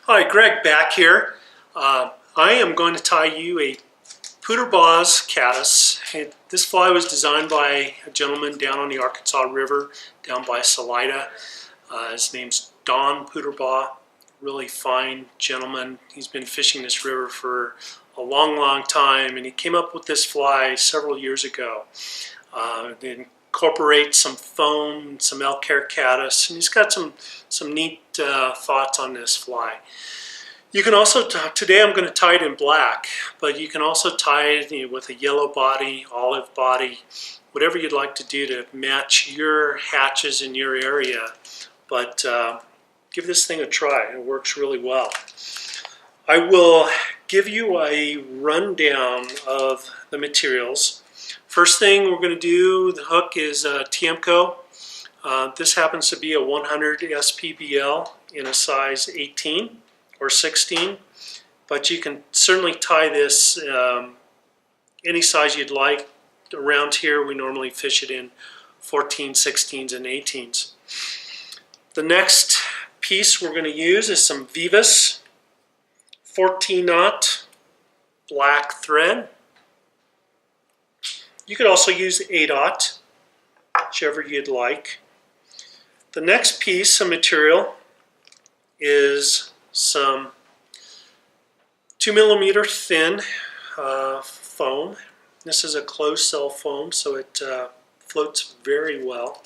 Hi, Greg back here. I am going to tie you a Puterbaugh's caddis. This fly was designed by a gentleman down on the Arkansas River, down by Salida. His name's Don Puterbaugh, really fine gentleman. He's been fishing this river for a long time, and he came up with this fly several years ago. It incorporates some foam, some elk hair caddis, and he's got some neat thoughts on this fly. You can also, today I'm going to tie it in black, but you can also tie it with a yellow body, olive body, whatever you'd like to do to match your hatches in your area. But give this thing a try. It works really well. I will give you a rundown of the materials. First thing we're going to do, the hook is Umpqua. This happens to be a 100 SPBL in a size 18 or 16, but you can certainly tie this any size you'd like. Around here we normally fish it in 14, 16s, and 18s. The next piece we're going to use is some Vivas 14-knot black thread. You could also use 8-aught, whichever you'd like. The next piece of material is some 2mm thin foam. This is a closed cell foam, so it floats very well,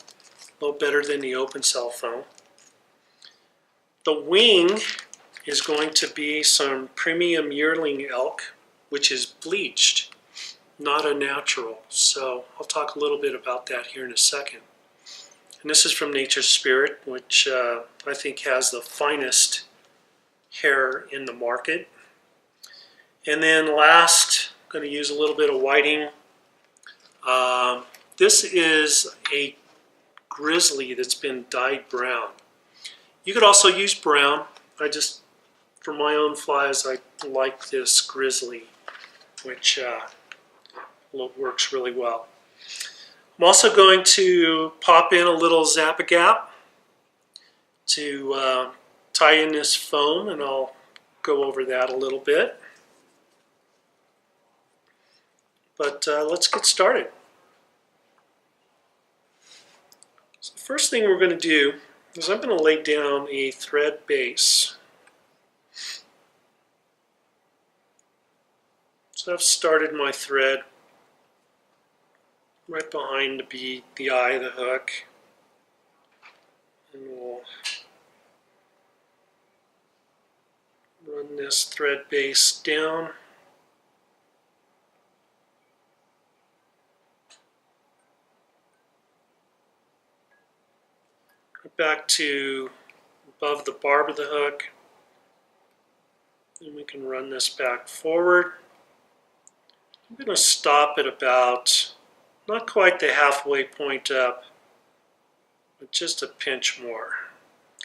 a little better than the open cell foam. The wing is going to be some premium yearling elk, which is bleached, not a natural. So I'll talk a little bit about that here in a second. And this is from Nature's Spirit, which I think has the finest hair in the market. And then last, I'm going to use a little bit of whiting. This is a grizzly that's been dyed brown. You could also use brown. For my own flies, I like this grizzly, which works really well. I'm also going to pop in a little Zap-A-Gap to tie in this foam, and I'll go over that a little bit. But let's get started. So the first thing we're going to do is I'm going to lay down a thread base. So I've started my thread right behind the eye of the hook, and we'll run this thread base down. Back to above the barb of the hook, and we can run this back forward. I'm going to stop at about, not quite the halfway point up, but just a pinch more.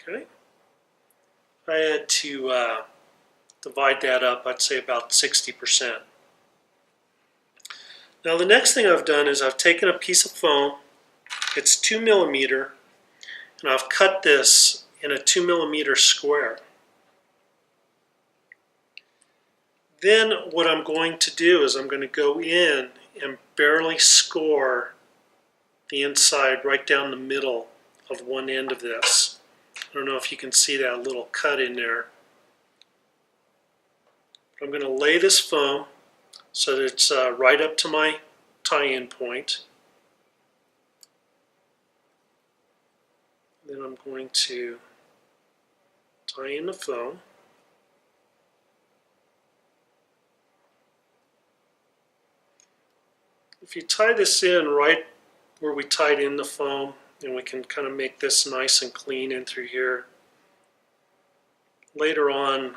Okay? If I had to divide that up, I'd say about 60%. Now the next thing I've done is I've taken a piece of foam, it's 2mm, and I've cut this in a 2mm square. Then what I'm going to do is I'm going to go in and barely score the inside right down the middle of one end of this. I don't know if you can see that little cut in there. I'm going to lay this foam so that it's right up to my tie-in point. Then I'm going to tie in the foam. If you tie this in right where we tied in the foam, and we can kind of make this nice and clean in through here. Later on,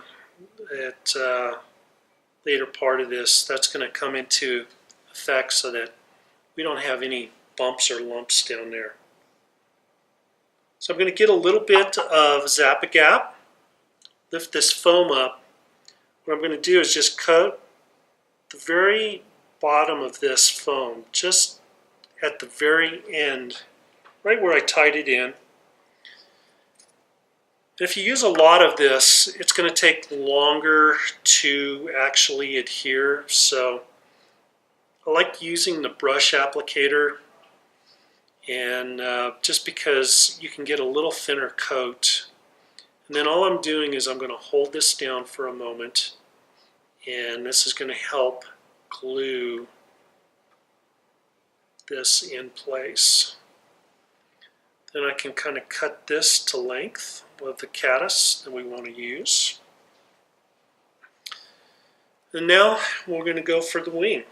at later part of this, that's going to come into effect so that we don't have any bumps or lumps down there. So I'm going to get a little bit of Zap-A-Gap, lift this foam up. What I'm going to do is just cut the very bottom of this foam, just at the very end, right where I tied it in. If you use a lot of this, it's going to take longer to actually adhere. So I like using the brush applicator, and just because you can get a little thinner coat. And then all I'm doing is I'm going to hold this down for a moment, and this is going to help glue this in place. Then I can kind of cut this to length of the caddis that we want to use. And now we're going to go for the wing,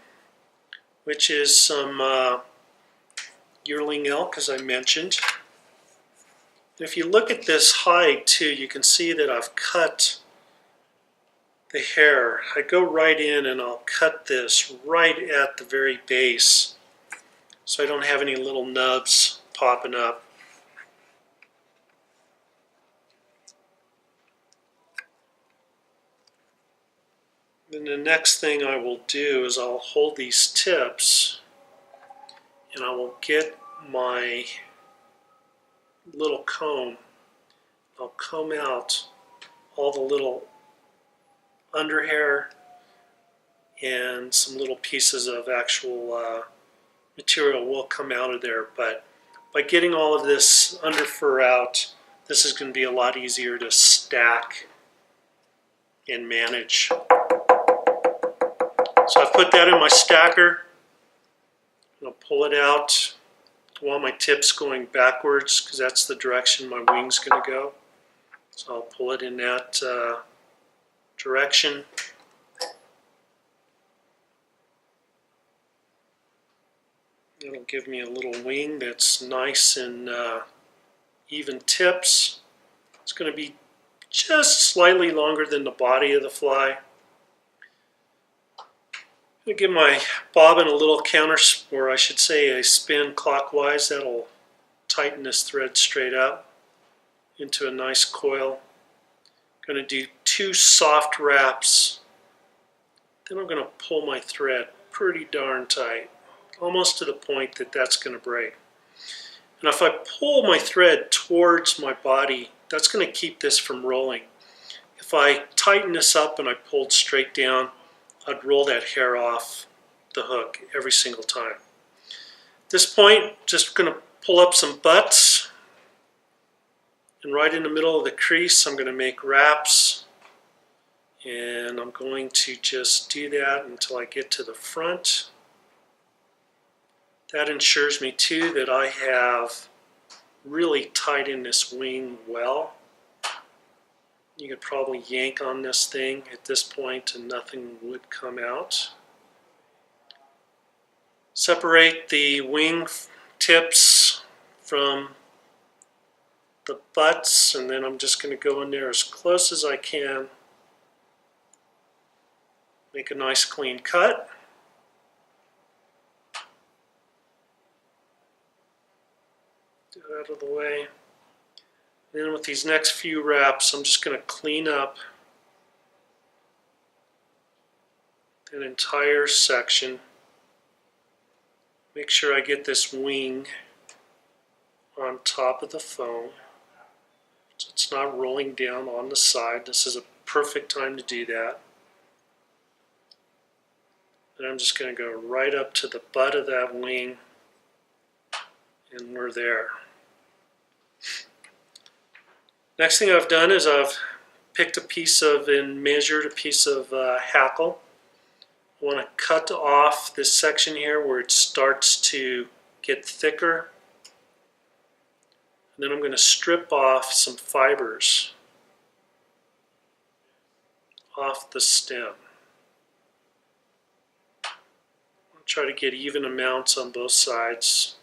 which is some yearling elk, as I mentioned. If you look at this hide too, you can see that I've cut the hair. I go right in and I'll cut this right at the very base so I don't have any little nubs popping up. Then the next thing I will do is I'll hold these tips and I will get my little comb. I'll comb out all the little underhair and some little pieces of actual material will come out of there, but by getting all of this under fur out, this is going to be a lot easier to stack and manage. So I've put that in my stacker. I'll pull it out. I want my tips going backwards because that's the direction my wing's going to go. So I'll pull it in that direction. It'll give me a little wing that's nice and even tips. It's going to be just slightly longer than the body of the fly. I'm going to give my bobbin a little counter, or I should say a spin clockwise. That'll tighten this thread straight up into a nice coil. I'm going to do 2 soft wraps. Then I'm going to pull my thread pretty darn tight, almost to the point that that's going to break. And if I pull my thread towards my body, that's going to keep this from rolling. If I tighten this up and I pulled straight down, I'd roll that hair off the hook every single time. At this point, just going to pull up some butts, and right in the middle of the crease I'm going to make wraps, and I'm going to just do that until I get to the front. That ensures me too that I have really tied in this wing well. You could probably yank on this thing at this point and nothing would come out. Separate the wing tips from the butts, and then I'm just going to go in there as close as I can. Make a nice clean cut. Get it out of the way. Then with these next few wraps, I'm just going to clean up that entire section. Make sure I get this wing on top of the foam so it's not rolling down on the side. This is a perfect time to do that. And I'm just going to go right up to the butt of that wing, and we're there. Next thing I've done is I've picked a piece of and measured a piece of hackle. I want to cut off this section here where it starts to get thicker. And then I'm going to strip off some fibers off the stem. I'll try to get even amounts on both sides.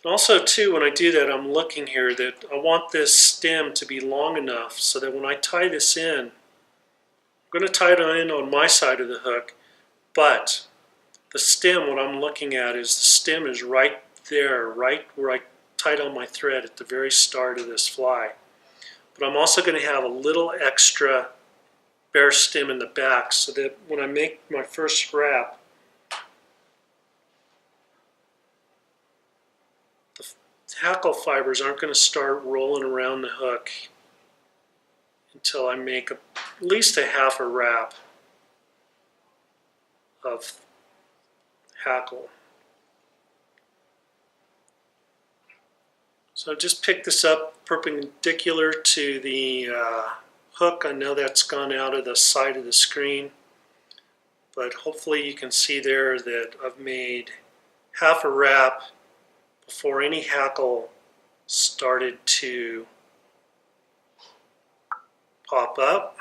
Also too, when I do that, I'm looking here that I want this stem to be long enough so that when I tie this in, I'm going to tie it in on my side of the hook, but the stem, what I'm looking at is the stem is right there, right where I tied on my thread at the very start of this fly. But I'm also going to have a little extra bare stem in the back so that when I make my first wrap, the hackle fibers aren't going to start rolling around the hook until I make at least a half a wrap of hackle. So just pick this up perpendicular to the hook. I know that's gone out of the side of the screen, but hopefully you can see there that I've made half a wrap before any hackle started to pop up.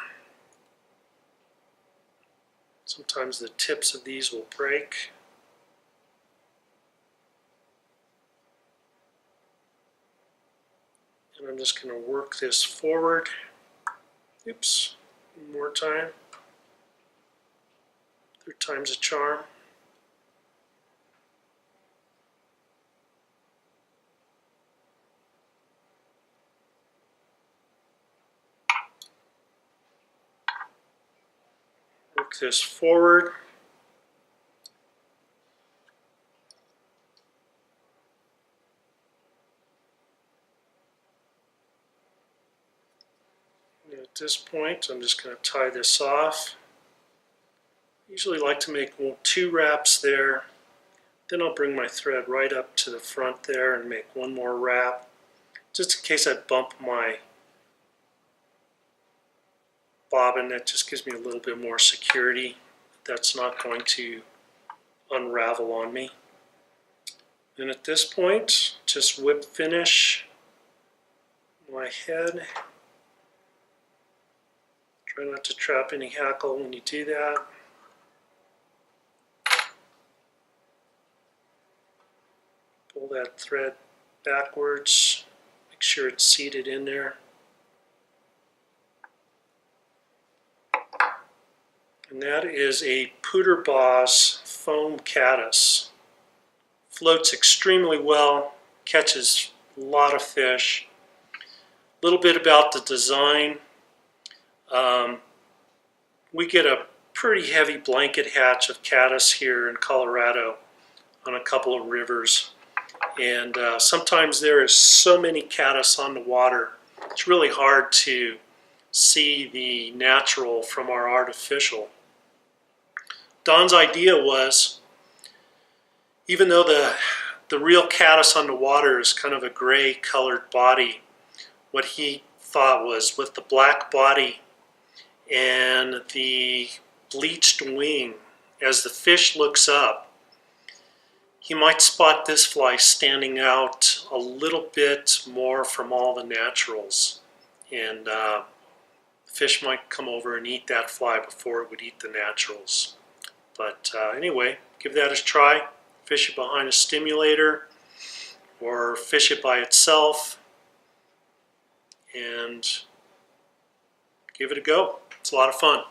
Sometimes the tips of these will break. And I'm just going to work this forward. Oops, one more time. Third time's a charm. Work this forward. And at this point, I'm just going to tie this off. I usually like to make 2 wraps there. Then I'll bring my thread right up to the front there and make one more wrap, just in case I bump my bobbin. That just gives me a little bit more security. That's not going to unravel on me. And at this point, just whip finish my head. Try not to trap any hackle when you do that. Pull that thread backwards, make sure it's seated in there. And that is a Puterbaugh's foam caddis. Floats extremely well, catches a lot of fish. A little bit about the design. We get a pretty heavy blanket hatch of caddis here in Colorado on a couple of rivers. And sometimes there is so many caddis on the water, it's really hard to see the natural from our artificial. Don's idea was, even though the real caddis on the water is kind of a gray colored body, what he thought was with the black body and the bleached wing, as the fish looks up, he might spot this fly standing out a little bit more from all the naturals. And fish might come over and eat that fly before it would eat the naturals. But anyway, give that a try. Fish it behind a stimulator or fish it by itself and give it a go. It's a lot of fun.